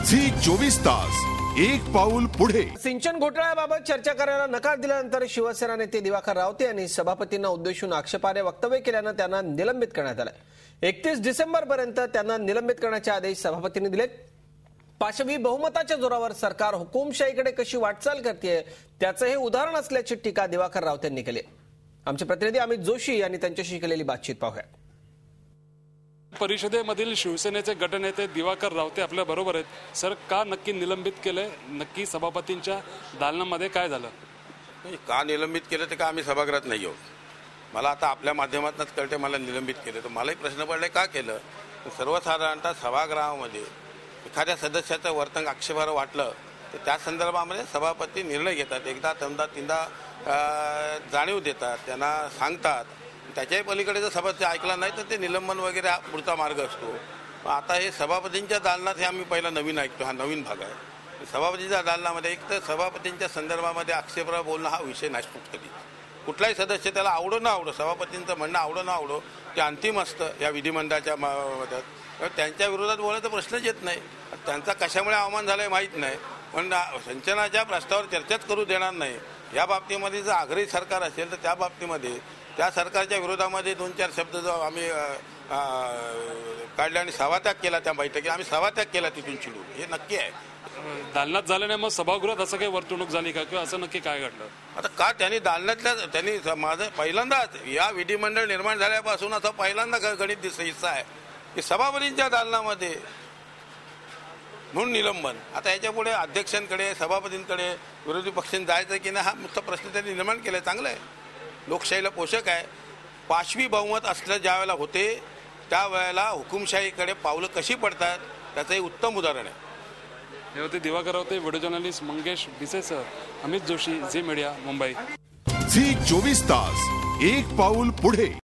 Zee 24 तास एक पाऊल पुढे। सिंचन घोटाळ्याबाबत चर्चा करायला नकार दिल्यानंतर शिवसेना नेते दिवाकर रावते यांनी सभापतींना उद्देशून आक्षेपार्ह वक्तव्य केल्यानं त्यांना निलंबित करण्यात आलं। 31 डिसेंबरपर्यंत त्यांना निलंबित करण्याचे आदेश सभापतींनी दिलेत। पाशवी बहुमताच्या जोरावर सरकार हुकुमशाहीकडे कशी वाटचाल करते त्याचं हे उदाहरण असल्याची टीका दिवाकर रावते यांनी केली। आमचे प्रतिनिधी अमित जोशी यांनी त्यांच्याशी केलेली बातचीत पाहूया। परिषदेमधील शिवसेनेचे गटनेते दिवाकर रावते आपल्या बरोबर आहेत। सर, का नक्की निलंबित केले? नक्की सभापतींच्या दालनामध्ये काय झालं? का निलंबित केलं ते का आम्ही सभागृहात नाही आहोत। मला आता आपल्या माध्यमातूनच कळते मला निलंबित केलं, तर मलाही प्रश्न पडले का केलं। सर्वसाधारणतः सभागृहामध्ये एखाद्या सदस्याचं वर्तन आक्षेपार्ह वाटलं तर त्या संदर्भामध्ये सभापती निर्णय घेतात, एकदा दोनदा तीनदा जाणीव देतात, त्यांना सांगतात। त्याच्याही पलीकडे जर सभापती ऐकला नाही तर ते निलंबन वगैरे हा पुढचा मार्ग असतो। आता हे सभापतींच्या दालनात हे आम्ही पहिला नवीन ऐकतो, हा नवीन भाग आहे। सभापतींच्या दालनामध्ये एक तर सभापतींच्या संदर्भामध्ये आक्षेपार्ह बोलणं हा विषय नसतो। कधी कुठलाही सदस्य त्याला आवडो ना आवडो, सभापतींचं म्हणणं आवडो ना आवडो ते अंतिम असतं या विधिमंडळाच्या मध्यात। त्यांच्या विरोधात बोलायचा प्रश्नच येत नाही। त्यांचा कशामुळे अवमान झालाय माहीत नाही, पण सिंचनाच्या प्रस्तावावर चर्चाच करू देणार नाही या बाबतीमध्ये जर आग्रही सरकार असेल तर त्या बाबतीमध्ये त्या सरकारच्या विरोधामध्ये 2-4 शब्द जो आम्ही काढले आणि सभात्याग केला त्या बैठकीत, आम्ही सभात्याग केला तिथून चिडून, हे नक्की आहे। दालनात झालं नाही, मग सभागृहात असं काही वर्तणूक झाली का किंवा असं नक्की काय घडलं? आता का त्यांनी दालनातल्या त्यांनी माझं पहिल्यांदाच या विधिमंडळ निर्माण झाल्यापासून असा पहिल्यांदा गणित हिस्सा आहे की सभापतींच्या दालनामध्ये म्हणून निलंबन। आता याच्या पुढे अध्यक्षांकडे सभापतींकडे विरोधी पक्षांनी जायचं की नाही हा मुख्य प्रश्न त्यांनी निर्माण केलाय। चांगलं आहे, लोकशाहीला पोषक आहे। पाशवी बहुमत असलं ज्या वेळेला होते त्यावेळेला हुकुमशाहीकडे पावलं कशी पडतात त्याचं एक उत्तम उदाहरण आहे। हे होते दिवाकर रावते, व्हिडिओ जर्नलिस्ट मंगेश भिसेसह अमित जोशी, झी मीडिया, मुंबई। झी 24 तास एक पाऊल पुढे।